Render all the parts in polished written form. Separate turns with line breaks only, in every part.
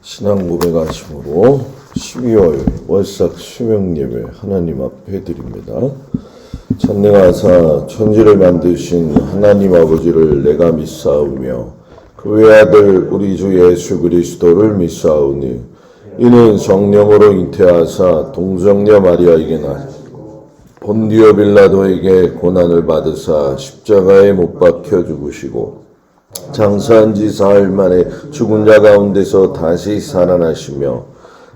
신앙 고백하심으로 12월 월삭 수명예배 하나님 앞에 드립니다. 전능하사 천지를 만드신 하나님 아버지를 내가 믿사오며 그 외아들 우리 주 예수 그리스도를 믿사오니 이는 성령으로 잉태하사 동정녀 마리아에게 나시고 본디오 빌라도에게 고난을 받으사 십자가에 못 박혀 죽으시고 장사한 지 사흘 만에 죽은 자 가운데서 다시 살아나시며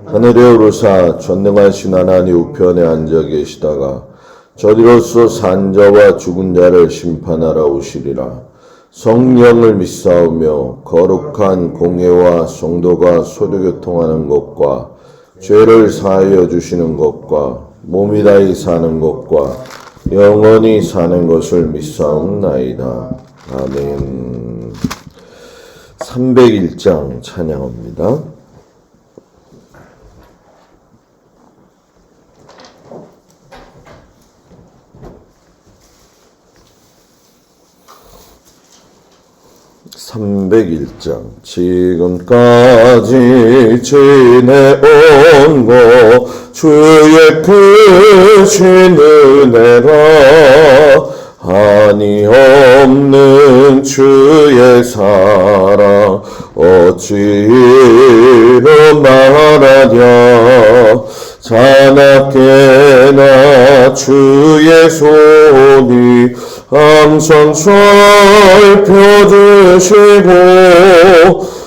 하늘에 오르사 전능하신 하나님 우편에 앉아 계시다가 저리로서 산 자와 죽은 자를 심판하러 오시리라. 성령을 믿사오며 거룩한 공예와 성도가 소교통하는 것과 죄를 사하여 주시는 것과 몸이 다히 사는 것과 영원히 사는 것을 믿사옵나이다. 아멘. 301장 찬양합니다. 지금까지 지내온 것 주의 크신 은혜라 한이 없는 주의 사랑 어찌로 말하랴 자나깨나 주의 손이 항상 살펴주시고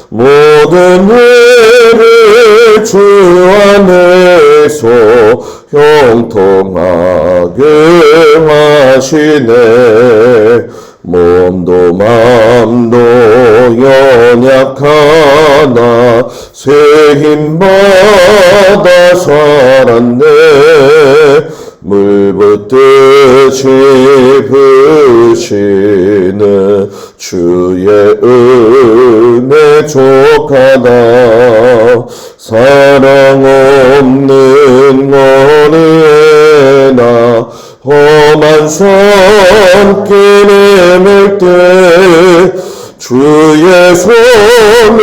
모든 일을 주 안에서 형통하게 하시네. 몸도 맘도 연약하나 새 힘받아 살았네. 물 붓듯이 부시는 주의 은혜 족하다. 사랑 없는 어린애나 험한 손길 내밀 때 주의 손을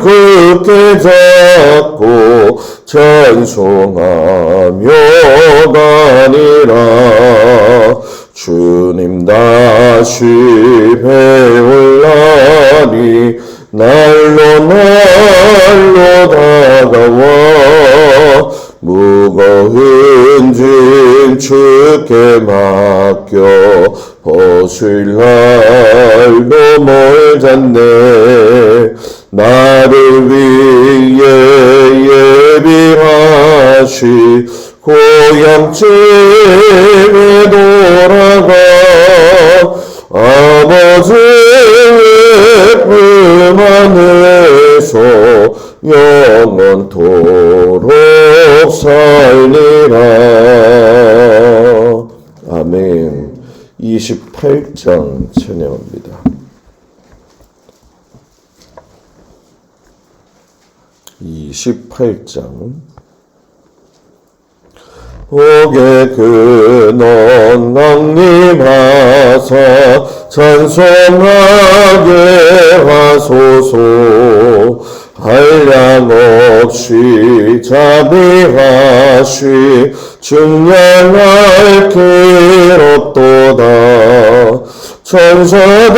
굳게 잡고 찬송하며 가니라. 주님 다시 배울 날이 날로 다가와 무거운 짐 주께 맡겨 벗을 날로 멀잖네. 나를 위해 예비하시 고향집에 돌아가 아버지의 품 안에서 영원토록 살리라. 아멘. 28장 찬양합니다. 28장 옥의 근원 강림하사 찬송하게 하소서. 한량 없이 자비하시 증량할 길 없도다. 천사들의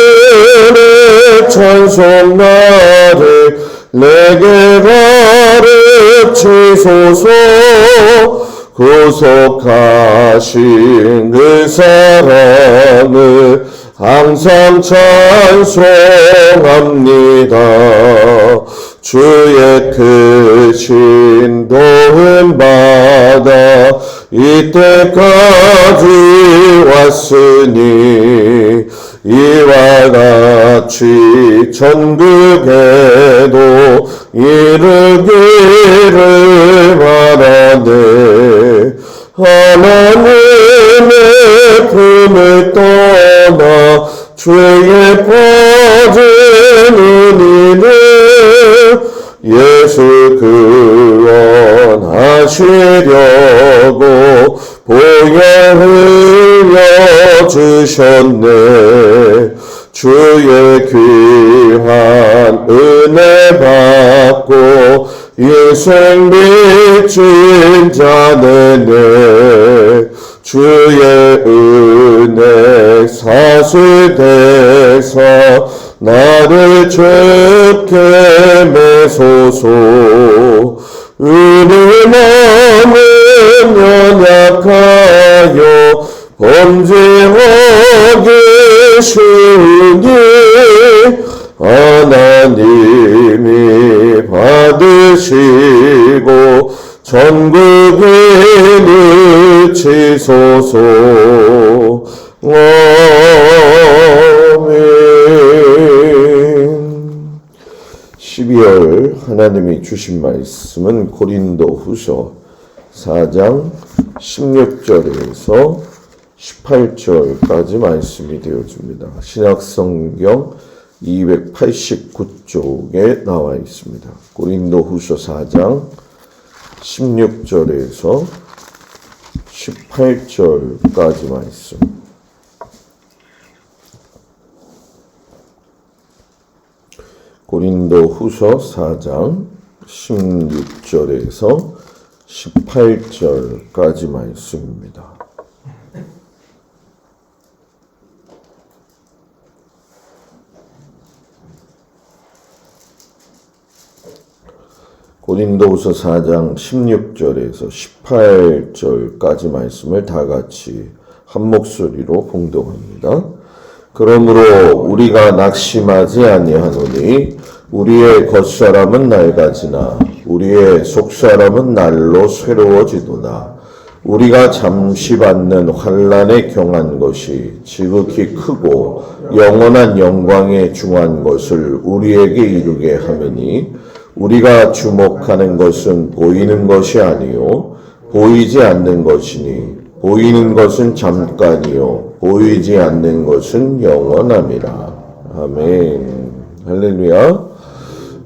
찬송 나를 내게 가르치소서. 구속하신 그 사랑을 항상 찬송합니다. 주의 크신 도움 받아 이때까지 왔으니 이와 같이 천국에도 이르기를 바라네. 하나님의 품을 떠나 죄에 빠진 이는 예수 구원하시려고 보혈 흘려주셨네. 주의 귀한 은혜 받고 인생 빚진 자는 내 주의 은혜 사슬돼서 나를 죄게 매소서. 은혜 마음은 연약하여 범죄하기 쉬우니 하나님이 받으시고 전국에 늦히소서. 아멘. 12월 하나님이 주신 말씀은 고린도후서 4장 16절에서 18절까지 말씀이 되어집니다. 신약성경 289쪽에 나와 있습니다. 고린도후서 4장 16절에서 18절까지 말씀. 고린도후서 4장 16절에서 18절까지 말씀입니다. 고린도후서 4장 16절에서 18절까지 말씀을 다 같이 한 목소리로 봉독합니다. 그러므로 우리가 낙심하지 아니하노니 우리의 겉사람은 낡아지나 우리의 속사람은 날로 새로워지도다. 우리가 잠시 받는 환난에 경한 것이 지극히 크고 영원한 영광에 중한 것을 우리에게 이루게 하매니 우리가 주목하는 것은 보이는 것이 아니요 보이지 않는 것이니 보이는 것은 잠깐이요 보이지 않는 것은 영원함이라. 아멘. 할렐루야.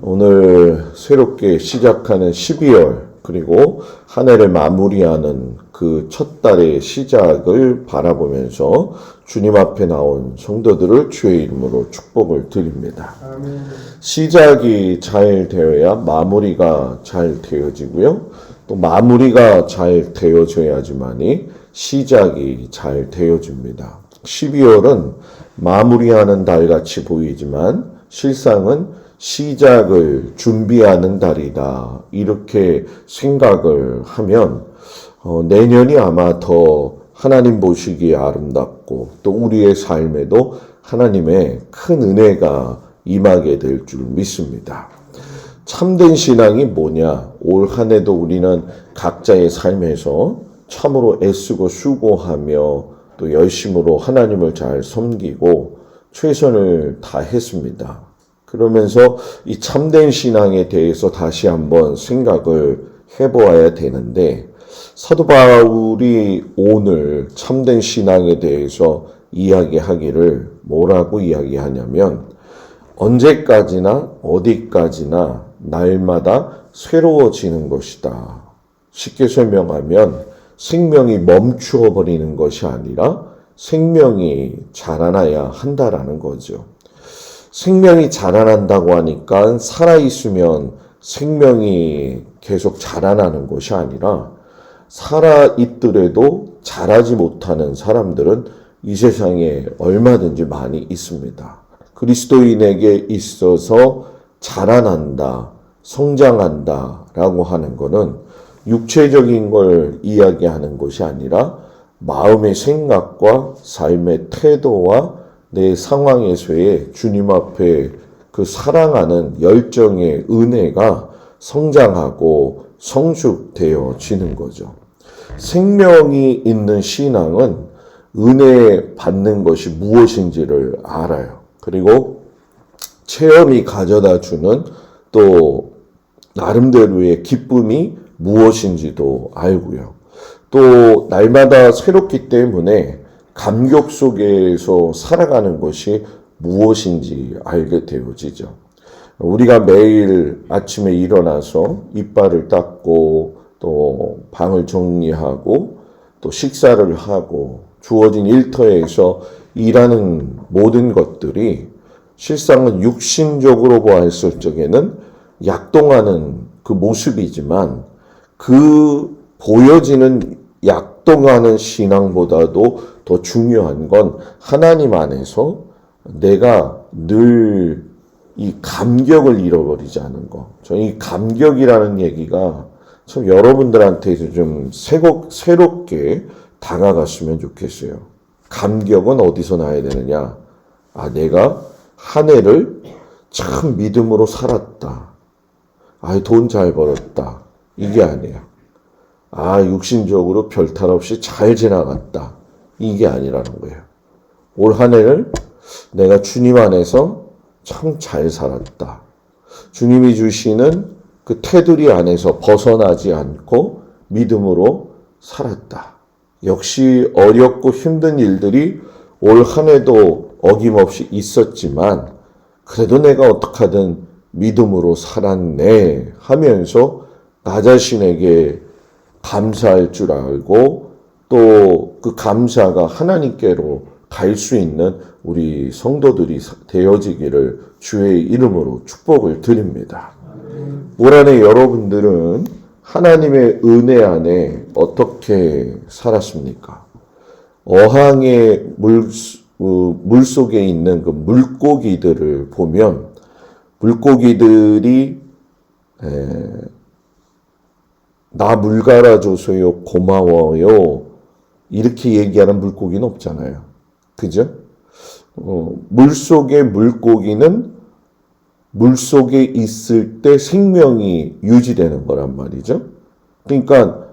오늘 새롭게 시작하는 12월 그리고 한 해를 마무리하는 그 첫 달의 시작을 바라보면서 주님 앞에 나온 성도들을 주의 이름으로 축복을 드립니다. 아멘. 시작이 잘 되어야 마무리가 잘 되어지고요. 또 마무리가 잘 되어져야지만이 시작이 잘 되어집니다. 12월은 마무리하는 달같이 보이지만 실상은 시작을 준비하는 달이다. 이렇게 생각을 하면 내년이 아마 더 하나님 보시기에 아름답고 또 우리의 삶에도 하나님의 큰 은혜가 임하게 될 줄 믿습니다. 참된 신앙이 뭐냐? 올 한 해도 우리는 각자의 삶에서 참으로 애쓰고 수고하며 또 열심으로 하나님을 잘 섬기고 최선을 다했습니다. 그러면서 이 참된 신앙에 대해서 다시 한번 생각을 해보아야 되는데 사도 바울이 오늘 참된 신앙에 대해서 이야기하기를 뭐라고 이야기하냐면 언제까지나 어디까지나 날마다 새로워지는 것이다. 쉽게 설명하면 생명이 멈추어 버리는 것이 아니라 생명이 자라나야 한다라는 거죠. 생명이 자라난다고 하니까 살아있으면 생명이 계속 자라나는 것이 아니라 살아있더라도 자라지 못하는 사람들은 이 세상에 얼마든지 많이 있습니다. 그리스도인에게 있어서 자라난다, 성장한다 라고 하는 것은 육체적인 걸 이야기하는 것이 아니라 마음의 생각과 삶의 태도와 내 상황에서의 주님 앞에 그 사랑하는 열정의 은혜가 성장하고 성숙되어지는 거죠. 생명이 있는 신앙은 은혜 받는 것이 무엇인지를 알아요. 그리고 체험이 가져다 주는 또 나름대로의 기쁨이 무엇인지도 알고요. 또 날마다 새롭기 때문에 감격 속에서 살아가는 것이 무엇인지 알게 되어지죠. 우리가 매일 아침에 일어나서 이빨을 닦고 또 방을 정리하고 또 식사를 하고 주어진 일터에서 일하는 모든 것들이 실상은 육신적으로 보았을 적에는 약동하는 그 모습이지만 그 보여지는 약동하는 신앙보다도 더 중요한 건 하나님 안에서 내가 늘 이 감격을 잃어버리지 않은 거. 저는 이 감격이라는 얘기가 참 여러분들한테도 좀 새롭게 다가갔으면 좋겠어요. 감격은 어디서 나야 되느냐? 아, 내가 한 해를 참 믿음으로 살았다. 아, 돈 잘 벌었다. 이게 아니야. 아, 육신적으로 별탈 없이 잘 지나갔다. 이게 아니라는 거예요. 올 한 해를 내가 주님 안에서 참 잘 살았다. 주님이 주시는 그 테두리 안에서 벗어나지 않고 믿음으로 살았다. 역시 어렵고 힘든 일들이 올 한 해도 어김없이 있었지만 그래도 내가 어떡하든 믿음으로 살았네 하면서 나 자신에게 감사할 줄 알고 또 그 감사가 하나님께로 갈 수 있는 우리 성도들이 되어지기를 주의 이름으로 축복을 드립니다. 올 한해 여러분들은 하나님의 은혜 안에 어떻게 살았습니까? 어항의 물 속에 있는 그 물고기들을 보면 물고기들이 나 물 갈아줘서요 고마워요 이렇게 얘기하는 물고기는 없잖아요. 그죠? 물속의 물고기는 물속에 있을 때 생명이 유지되는 거란 말이죠. 그러니까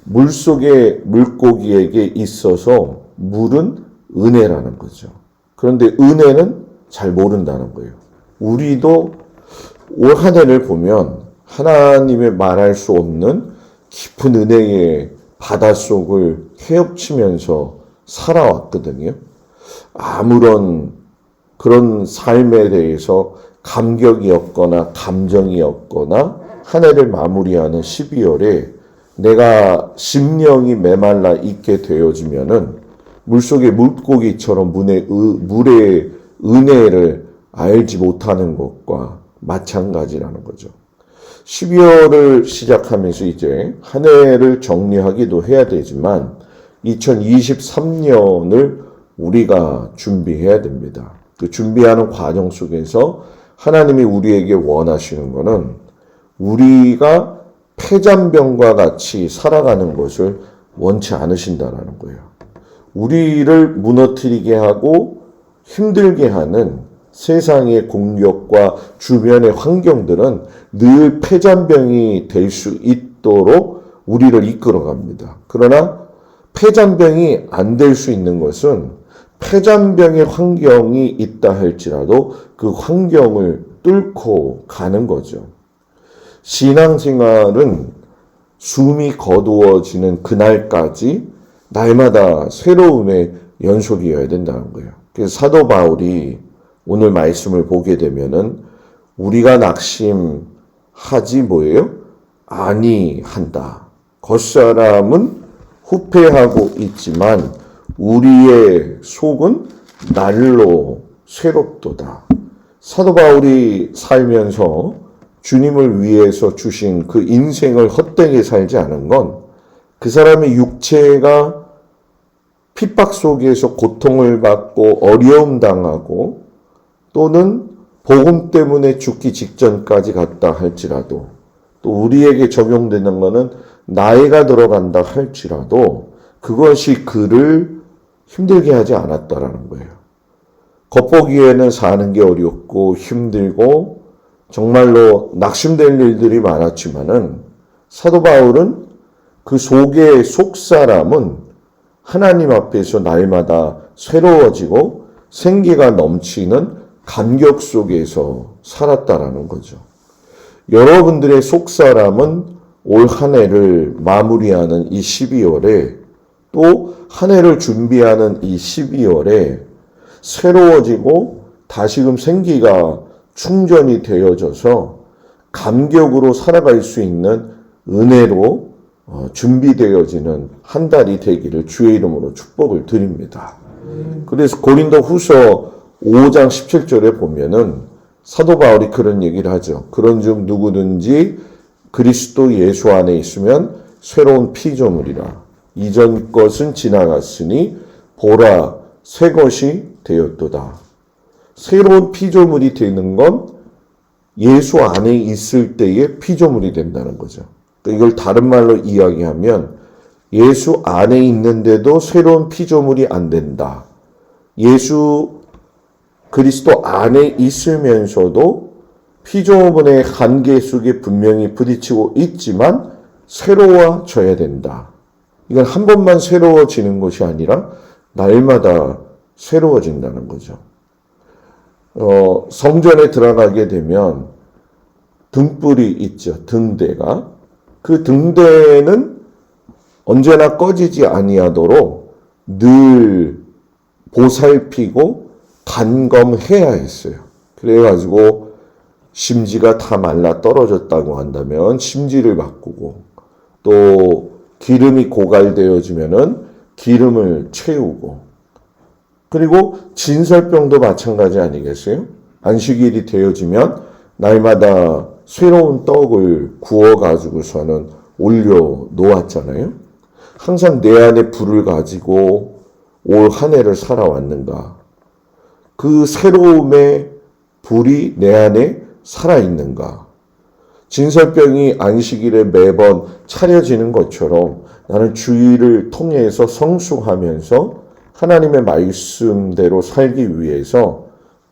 물속의 물고기에게 있어서 물은 은혜라는 거죠. 그런데 은혜는 잘 모른다는 거예요. 우리도 올 한 해를 보면 하나님의 말할 수 없는 깊은 은혜의 바닷속을 헤엄치면서 살아왔거든요. 아무런 그런 삶에 대해서 감격이 없거나 감정이 없거나 한 해를 마무리하는 12월에 내가 심령이 메말라 있게 되어지면은 물속의 물고기처럼 물의 은혜를 알지 못하는 것과 마찬가지라는 거죠. 12월을 시작하면서 이제 한 해를 정리하기도 해야 되지만 2023년을 우리가 준비해야 됩니다. 그 준비하는 과정 속에서 하나님이 우리에게 원하시는 것은 우리가 폐잔병과 같이 살아가는 것을 원치 않으신다라는 거예요. 우리를 무너뜨리게 하고 힘들게 하는 세상의 공격과 주변의 환경들은 늘 폐잔병이 될 수 있도록 우리를 이끌어갑니다. 그러나 폐잔병이 안 될 수 있는 것은 폐잔병의 환경이 있다 할지라도 그 환경을 뚫고 가는 거죠. 신앙생활은 숨이 거두어지는 그날까지 날마다 새로움의 연속이어야 된다는 거예요. 그래서 사도 바울이 오늘 말씀을 보게 되면은 우리가 낙심하지 뭐예요? 아니한다. 겉사람은 후패하고 있지만 우리의 속은 날로 새롭도다. 사도 바울이 살면서 주님을 위해서 주신 그 인생을 헛되게 살지 않은 건 그 사람의 육체가 핍박 속에서 고통을 받고 어려움 당하고 또는 복음 때문에 죽기 직전까지 갔다 할지라도 또 우리에게 적용되는 것은 나이가 들어간다 할지라도 그것이 그를 힘들게 하지 않았다라는 거예요. 겉보기에는 사는 게 어렵고 힘들고 정말로 낙심될 일들이 많았지만은 사도 바울은 그 속의 속사람은 하나님 앞에서 날마다 새로워지고 생기가 넘치는 감격 속에서 살았다라는 거죠. 여러분들의 속사람은 올 한 해를 마무리하는 이 12월에 또 한 해를 준비하는 이 12월에 새로워지고 다시금 생기가 충전이 되어져서 감격으로 살아갈 수 있는 은혜로 준비되어지는 한 달이 되기를 주의 이름으로 축복을 드립니다. 그래서 고린도 후서 5장 17절에 보면은 사도 바울이 그런 얘기를 하죠. 그런즉 누구든지 그리스도 예수 안에 있으면 새로운 피조물이라. 이전 것은 지나갔으니 보라 새 것이 되었도다. 새로운 피조물이 되는 건 예수 안에 있을 때의 피조물이 된다는 거죠. 이걸 다른 말로 이야기하면 예수 안에 있는데도 새로운 피조물이 안 된다. 예수 그리스도 안에 있으면서도 피조물의 한계 속에 분명히 부딪히고 있지만 새로워져야 된다. 이건 한 번만 새로워지는 것이 아니라 날마다 새로워진다는 거죠. 성전에 들어가게 되면 등불이 있죠. 등대가. 그 등대는 언제나 꺼지지 아니하도록 늘 보살피고 단검해야 했어요. 그래가지고 심지가 다 말라 떨어졌다고 한다면 심지를 바꾸고 또 기름이 고갈되어지면은 기름을 채우고 그리고 진설병도 마찬가지 아니겠어요? 안식일이 되어지면 날마다 새로운 떡을 구워가지고서는 올려 놓았잖아요. 항상 내 안에 불을 가지고 올 한 해를 살아왔는가? 그 새로움의 불이 내 안에 살아있는가? 진설병이 안식일에 매번 차려지는 것처럼 나는 주일을 통해서 성숙하면서 하나님의 말씀대로 살기 위해서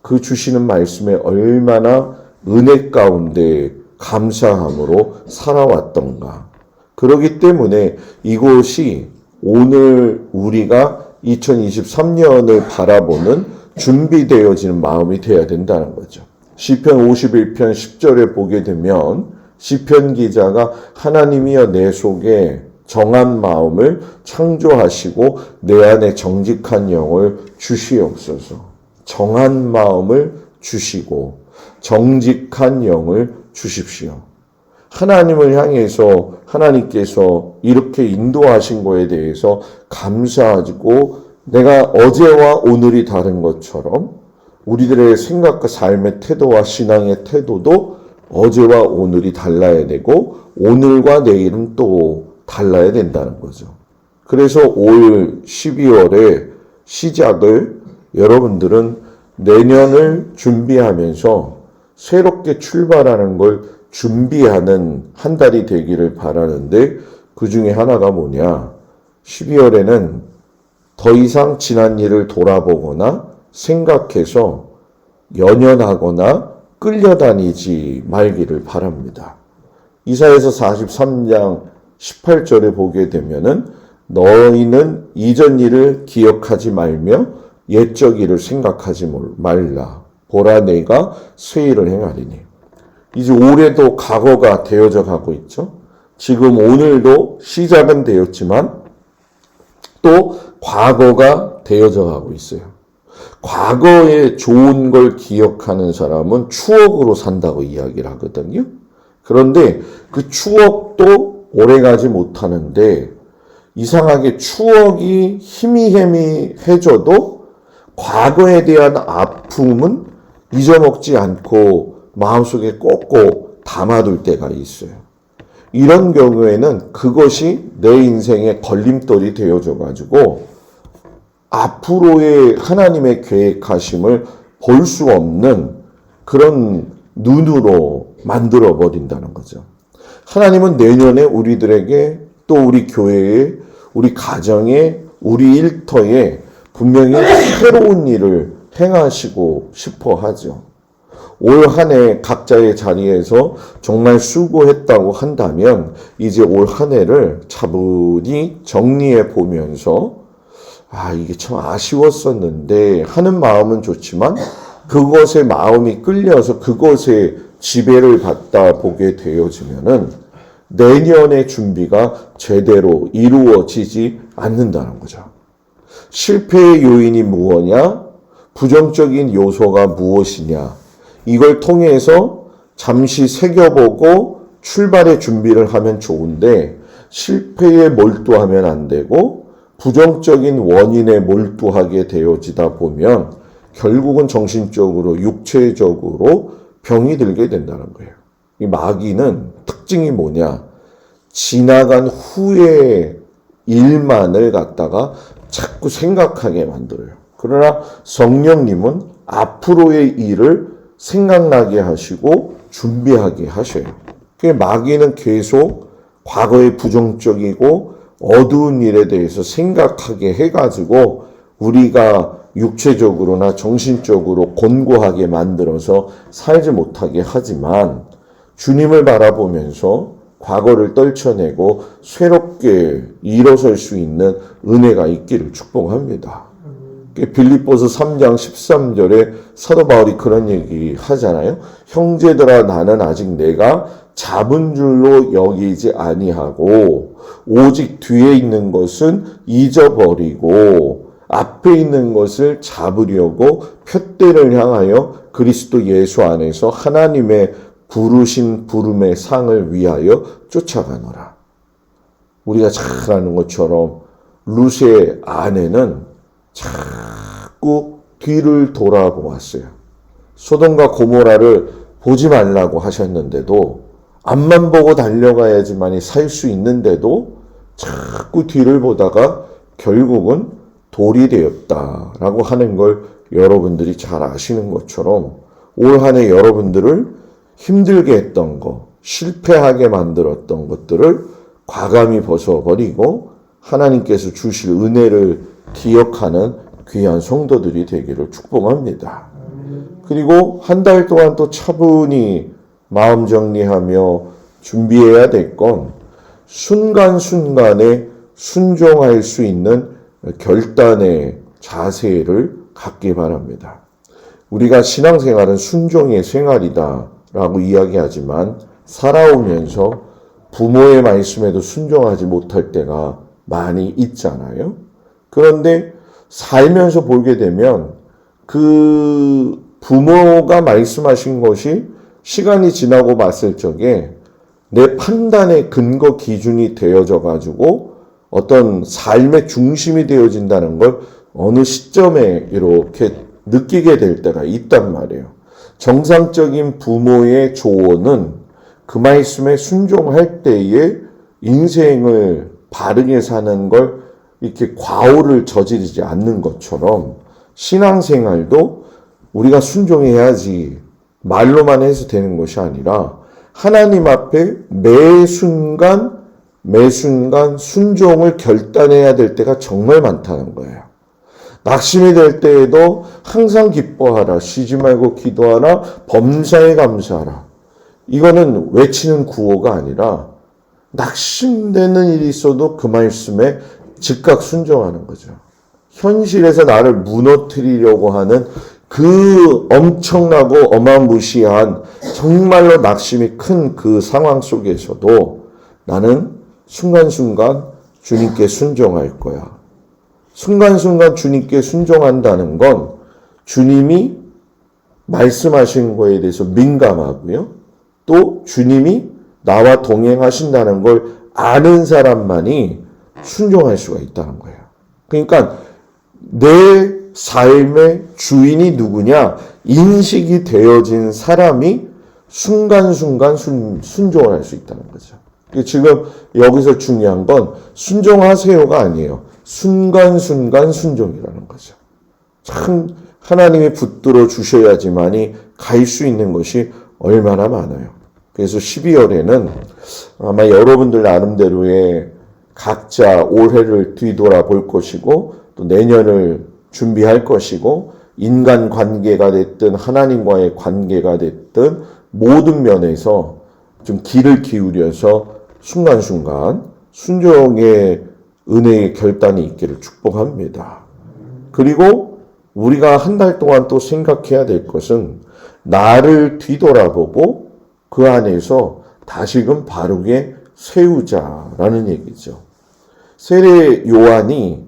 그 주시는 말씀에 얼마나 은혜 가운데 감사함으로 살아왔던가. 그렇기 때문에 이곳이 오늘 우리가 2023년을 바라보는 준비되어지는 마음이 되어야 된다는 거죠. 시편 51편 10절에 보게 되면 시편 기자가 하나님이여 내 속에 정한 마음을 창조하시고 내 안에 정직한 영을 주시옵소서. 정한 마음을 주시고 정직한 영을 주십시오. 하나님을 향해서 하나님께서 이렇게 인도하신 거에 대해서 감사하고 내가 어제와 오늘이 다른 것처럼 우리들의 생각과 삶의 태도와 신앙의 태도도 어제와 오늘이 달라야 되고 오늘과 내일은 또 달라야 된다는 거죠. 그래서 올 12월의 시작을 여러분들은 내년을 준비하면서 새롭게 출발하는 걸 준비하는 한 달이 되기를 바라는데 그 중에 하나가 뭐냐? 12월에는 더 이상 지난 일을 돌아보거나 생각해서 연연하거나 끌려다니지 말기를 바랍니다. 이사야서 43장 18절에 보게 되면은 너희는 이전 일을 기억하지 말며 옛적 일을 생각하지 말라. 보라 내가 새 일을 행하리니. 이제 올해도 과거가 되어져 가고 있죠. 지금 오늘도 시작은 되었지만 또 과거가 되어져 가고 있어요. 과거에 좋은 걸 기억하는 사람은 추억으로 산다고 이야기를 하거든요. 그런데 그 추억도 오래가지 못하는데 이상하게 추억이 희미해져도 과거에 대한 아픔은 잊어먹지 않고 마음속에 꼭꼭 담아둘 때가 있어요. 이런 경우에는 그것이 내 인생의 걸림돌이 되어져 가지고 앞으로의 하나님의 계획하심을 볼 수 없는 그런 눈으로 만들어 버린다는 거죠. 하나님은 내년에 우리들에게 또 우리 교회에 우리 가정에 우리 일터에 분명히 새로운 일을 행하시고 싶어 하죠. 올 한 해 각자의 자리에서 정말 수고했다고 한다면 이제 올 한 해를 차분히 정리해 보면서 이게 참 아쉬웠었는데 하는 마음은 좋지만 그것에 마음이 끌려서 그것에 지배를 받다 보게 되어지면은 내년의 준비가 제대로 이루어지지 않는다는 거죠. 실패의 요인이 무엇이냐? 부정적인 요소가 무엇이냐? 이걸 통해서 잠시 새겨보고 출발의 준비를 하면 좋은데 실패에 몰두하면 안 되고 부정적인 원인에 몰두하게 되어지다 보면 결국은 정신적으로, 육체적으로 병이 들게 된다는 거예요. 이 마귀는 특징이 뭐냐? 지나간 후의 일만을 갖다가 자꾸 생각하게 만들어요. 그러나 성령님은 앞으로의 일을 생각나게 하시고 준비하게 하셔요. 마귀는 계속 과거의 부정적이고 어두운 일에 대해서 생각하게 해가지고 우리가 육체적으로나 정신적으로 곤고하게 만들어서 살지 못하게 하지만 주님을 바라보면서 과거를 떨쳐내고 새롭게 일어설 수 있는 은혜가 있기를 축복합니다. 빌립보서 3장 13절에 사도 바울이 그런 얘기 하잖아요. 형제들아 나는 아직 내가 잡은 줄로 여기지 아니하고 오직 뒤에 있는 것은 잊어버리고 앞에 있는 것을 잡으려고 푯대를 향하여 그리스도 예수 안에서 하나님의 부르신 부름의 상을 위하여 쫓아가노라. 우리가 잘 아는 것처럼 룻의 아내는 자꾸 뒤를 돌아보았어요. 소돔과 고모라를 보지 말라고 하셨는데도 앞만 보고 달려가야지만이 살 수 있는데도 자꾸 뒤를 보다가 결국은 돌이 되었다라고 하는 걸 여러분들이 잘 아시는 것처럼 올 한 해 여러분들을 힘들게 했던 거, 실패하게 만들었던 것들을 과감히 벗어버리고 하나님께서 주실 은혜를 기억하는 귀한 성도들이 되기를 축복합니다. 그리고 한 달 동안 또 차분히 마음 정리하며 준비해야 될 건 순간순간에 순종할 수 있는 결단의 자세를 갖기 바랍니다. 우리가 신앙생활은 순종의 생활이다라고 이야기하지만 살아오면서 부모의 말씀에도 순종하지 못할 때가 많이 있잖아요. 그런데 살면서 보게 되면 그 부모가 말씀하신 것이 시간이 지나고 봤을 적에 내 판단의 근거 기준이 되어져 가지고 어떤 삶의 중심이 되어진다는 걸 어느 시점에 이렇게 느끼게 될 때가 있단 말이에요. 정상적인 부모의 조언은 그 말씀에 순종할 때에 인생을 바르게 사는 걸 이렇게 과오를 저지르지 않는 것처럼 신앙생활도 우리가 순종해야지 말로만 해서 되는 것이 아니라 하나님 앞에 매 순간 순종을 결단해야 될 때가 정말 많다는 거예요. 낙심이 될 때에도 항상 기뻐하라, 쉬지 말고 기도하라, 범사에 감사하라. 이거는 외치는 구호가 아니라 낙심되는 일이 있어도 그 말씀에 즉각 순종하는 거죠. 현실에서 나를 무너뜨리려고 하는 그 엄청나고 어마무시한 정말로 낙심이 큰 그 상황 속에서도 나는 순간순간 주님께 순종할 거야. 순간순간 주님께 순종한다는 건 주님이 말씀하신 거에 대해서 민감하고요. 또 주님이 나와 동행하신다는 걸 아는 사람만이 순종할 수가 있다는 거예요. 그러니까 내 삶의 주인이 누구냐 인식이 되어진 사람이 순간순간 순종을 할 수 있다는 거죠. 지금 여기서 중요한 건 순종하세요가 아니에요. 순간순간 순종이라는 거죠. 참 하나님이 붙들어 주셔야지만이 갈 수 있는 것이 얼마나 많아요. 그래서 12월에는 아마 여러분들 나름대로의 각자 올해를 뒤돌아볼 것이고 또 내년을 준비할 것이고 인간 관계가 됐든 하나님과의 관계가 됐든 모든 면에서 좀 귀를 기울여서 순간순간 순종의 은혜의 결단이 있기를 축복합니다. 그리고 우리가 한 달 동안 또 생각해야 될 것은 나를 뒤돌아보고 그 안에서 다시금 바르게 세우자라는 얘기죠. 세례 요한이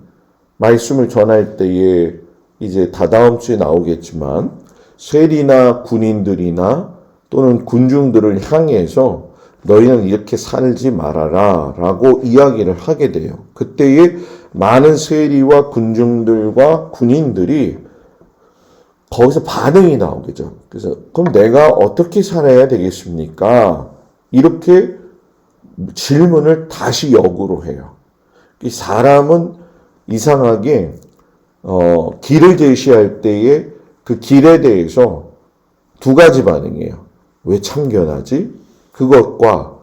말씀을 전할 때에 이제 다다음 주에 나오겠지만 세리나 군인들이나 또는 군중들을 향해서 너희는 이렇게 살지 말아라 라고 이야기를 하게 돼요. 그때에 많은 세리와 군중들과 군인들이 거기서 반응이 나오겠죠. 그래서 그럼 내가 어떻게 살아야 되겠습니까? 이렇게 질문을 다시 역으로 해요. 이 사람은 이상하게 길을 제시할 때에 그 길에 대해서 두 가지 반응이에요. 왜 참견하지? 그것과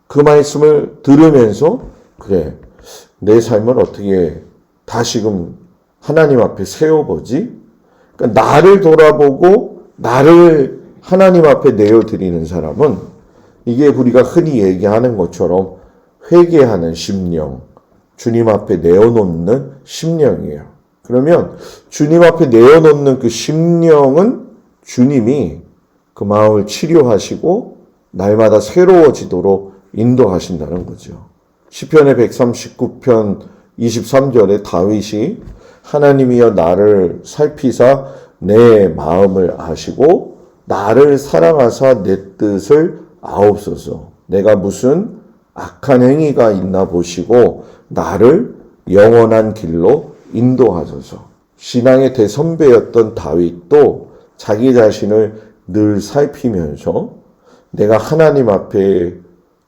그 말씀을 들으면서 그래 내 삶을 어떻게 다시금 하나님 앞에 세워보지? 그러니까 나를 돌아보고 나를 하나님 앞에 내어드리는 사람은 이게 우리가 흔히 얘기하는 것처럼 회개하는 심령, 주님 앞에 내어놓는 심령이에요. 그러면 주님 앞에 내어놓는 그 심령은 주님이 그 마음을 치료하시고 날마다 새로워지도록 인도하신다는 거죠. 시편의 139편 23절에 다윗이 하나님이여 나를 살피사 내 마음을 아시고 나를 사랑하사 내 뜻을 아옵소서. 내가 무슨 악한 행위가 있나 보시고 나를 영원한 길로 인도하소서. 신앙의 대선배였던 다윗도 자기 자신을 늘 살피면서 내가 하나님 앞에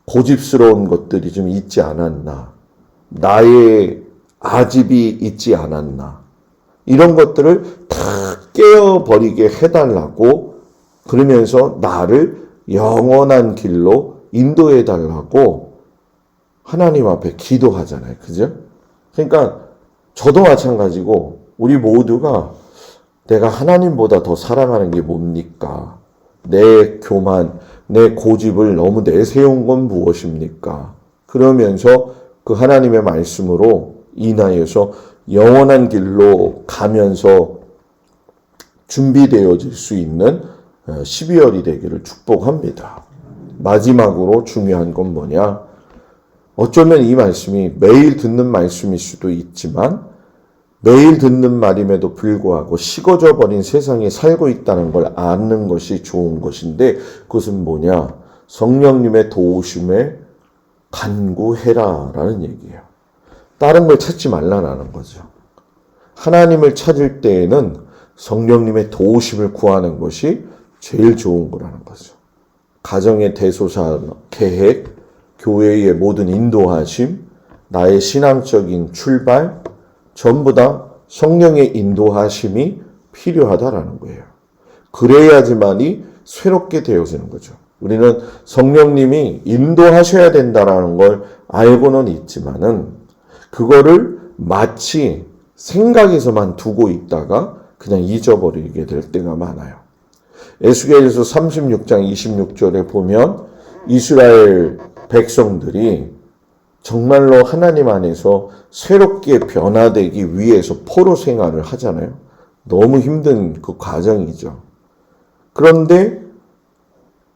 고집스러운 것들이 좀 있지 않았나, 나의 아집이 있지 않았나, 이런 것들을 다 깨어버리게 해달라고, 그러면서 나를 영원한 길로 인도해달라고 하나님 앞에 기도하잖아요. 그죠? 그러니까 저도 마찬가지고 우리 모두가 내가 하나님보다 더 사랑하는 게 뭡니까? 내 교만, 내 고집을 너무 내세운 건 무엇입니까? 그러면서 그 하나님의 말씀으로 인하여서 영원한 길로 가면서 준비되어질 수 있는 12월이 되기를 축복합니다. 마지막으로 중요한 건 뭐냐? 어쩌면 이 말씀이 매일 듣는 말씀일 수도 있지만 매일 듣는 말임에도 불구하고 식어져 버린 세상에 살고 있다는 걸 아는 것이 좋은 것인데 그것은 뭐냐? 성령님의 도우심에 간구해라 라는 얘기예요. 다른 걸 찾지 말라는 거죠. 하나님을 찾을 때에는 성령님의 도우심을 구하는 것이 제일 좋은 거라는 거죠. 가정의 대소사 계획, 교회의 모든 인도하심, 나의 신앙적인 출발, 전부 다 성령의 인도하심이 필요하다라는 거예요. 그래야지만이 새롭게 되어지는 거죠. 우리는 성령님이 인도하셔야 된다라는 걸 알고는 있지만은 그거를 마치 생각에서만 두고 있다가 그냥 잊어버리게 될 때가 많아요. 에스겔서 36장 26절에 보면 이스라엘 백성들이 정말로 하나님 안에서 새롭게 변화되기 위해서 포로 생활을 하잖아요. 너무 힘든 그 과정이죠. 그런데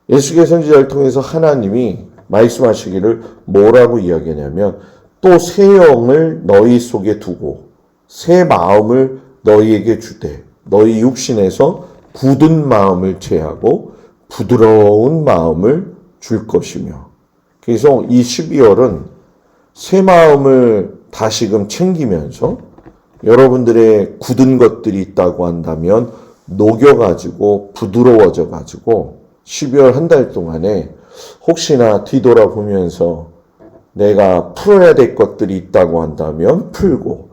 에스겔 선지자를 통해서 하나님이 말씀하시기를 뭐라고 이야기하냐면 또 새 영을 너희 속에 두고 새 마음을 너희에게 주되 너희 육신에서 굳은 마음을 제하고 부드러운 마음을 줄 것이며 그래서 이 12월은 새 마음을 다시금 챙기면서 여러분들의 굳은 것들이 있다고 한다면 녹여가지고 부드러워져가지고 12월 한 달 동안에 혹시나 뒤돌아보면서 내가 풀어야 될 것들이 있다고 한다면 풀고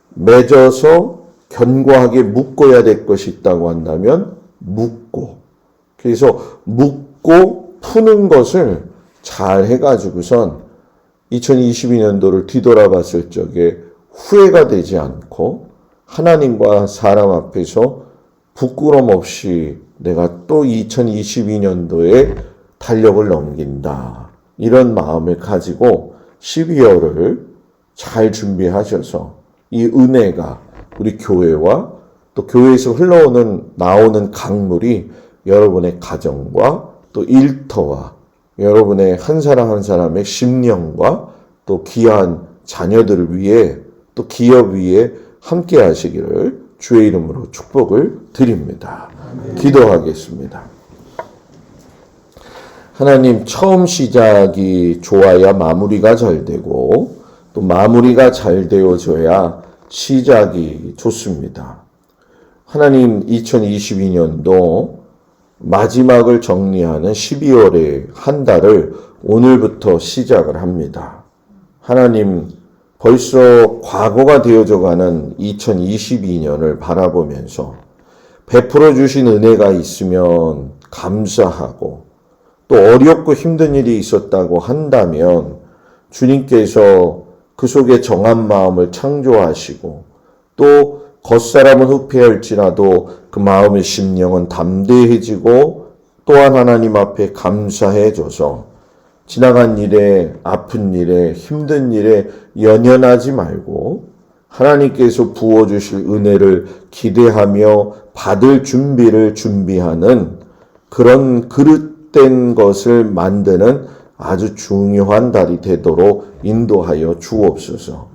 맺어서 견고하게 묶어야 될 것이 있다고 한다면 묶고 그래서 묶고 푸는 것을 잘 해가지고선 2022년도를 뒤돌아봤을 적에 후회가 되지 않고 하나님과 사람 앞에서 부끄럼 없이 내가 또 2022년도에 달력을 넘긴다. 이런 마음을 가지고 12월을 잘 준비하셔서 이 은혜가 우리 교회와 또 교회에서 나오는 강물이 여러분의 가정과 또 일터와 여러분의 한 사람 한 사람의 심령과 또 귀한 자녀들을 위해 또 기업 위에 함께 하시기를 주의 이름으로 축복을 드립니다. 기도하겠습니다. 하나님, 처음 시작이 좋아야 마무리가 잘 되고 또 마무리가 잘 되어져야 시작이 좋습니다. 하나님 2022년도 마지막을 정리하는 12월의 한 달을 오늘부터 시작을 합니다. 하나님 벌써 과거가 되어져 가는 2022년을 바라보면서 베풀어 주신 은혜가 있으면 감사하고 또 어렵고 힘든 일이 있었다고 한다면 주님께서 그 속에 정한 마음을 창조하시고 또 겉사람은 후패할지라도 그 마음의 심령은 담대해지고 또한 하나님 앞에 감사해져서 지나간 일에 아픈 일에 힘든 일에 연연하지 말고 하나님께서 부어주실 은혜를 기대하며 받을 준비를 준비하는 그런 그릇된 것을 만드는 아주 중요한 달이 되도록 인도하여 주옵소서.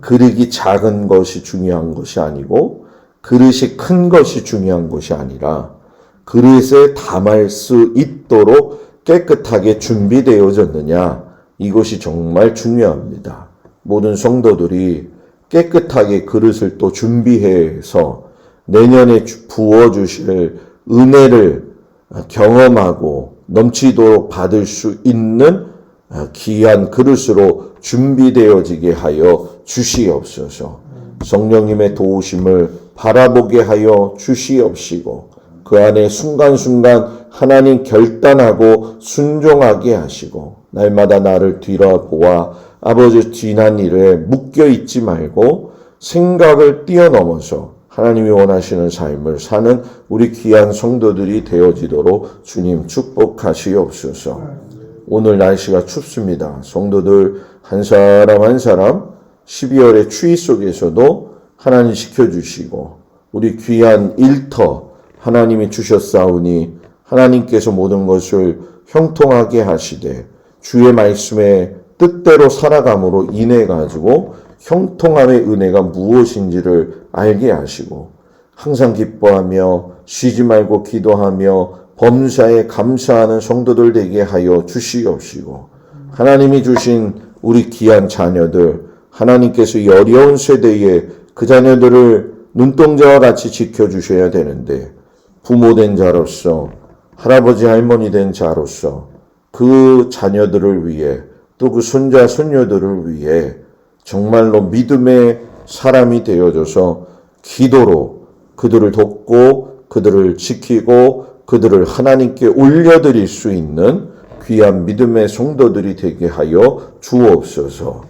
그릇이 작은 것이 중요한 것이 아니고 그릇이 큰 것이 중요한 것이 아니라 그릇에 담을 수 있도록 깨끗하게 준비되어졌느냐, 이것이 정말 중요합니다. 모든 성도들이 깨끗하게 그릇을 또 준비해서 내년에 부어주실 은혜를 경험하고 넘치도록 받을 수 있는 귀한 그릇으로 준비되어지게 하여 주시옵소서. 성령님의 도우심을 바라보게 하여 주시옵시고 그 안에 순간순간 하나님 결단하고 순종하게 하시고 날마다 나를 뒤돌아보아 아버지 지난 일에 묶여있지 말고 생각을 뛰어넘어서 하나님이 원하시는 삶을 사는 우리 귀한 성도들이 되어지도록 주님 축복하시옵소서. 오늘 날씨가 춥습니다. 성도들 한 사람 한 사람 12월의 추위 속에서도 하나님 지켜주시고 우리 귀한 일터 하나님이 주셨사오니 하나님께서 모든 것을 형통하게 하시되 주의 말씀에 뜻대로 살아감으로 인해 가지고 형통함의 은혜가 무엇인지를 알게 하시고 항상 기뻐하며 쉬지 말고 기도하며 범사에 감사하는 성도들 되게 하여 주시옵시고 하나님이 주신 우리 귀한 자녀들 하나님께서 이 어려운 세대에 그 자녀들을 눈동자와 같이 지켜주셔야 되는데 부모된 자로서 할아버지 할머니 된 자로서 그 자녀들을 위해 또 그 손자 손녀들을 위해 정말로 믿음의 사람이 되어줘서 기도로 그들을 돕고 그들을 지키고 그들을 하나님께 올려드릴 수 있는 귀한 믿음의 성도들이 되게 하여 주옵소서.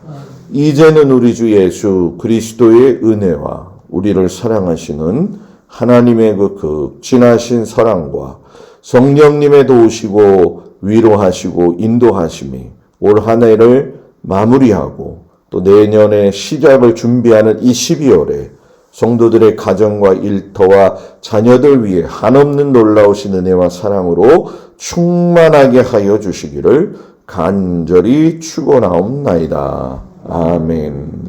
이제는 우리 주 예수 그리스도의 은혜와 우리를 사랑하시는 하나님의 그 극진하신 사랑과 성령님의 도우시고 위로하시고 인도하심이 올 한 해를 마무리하고 또 내년의 시작을 준비하는 이 12월에 성도들의 가정과 일터와 자녀들 위해 한없는 놀라우신 은혜와 사랑으로 충만하게 하여 주시기를 간절히 축원하옵나이다. 아멘.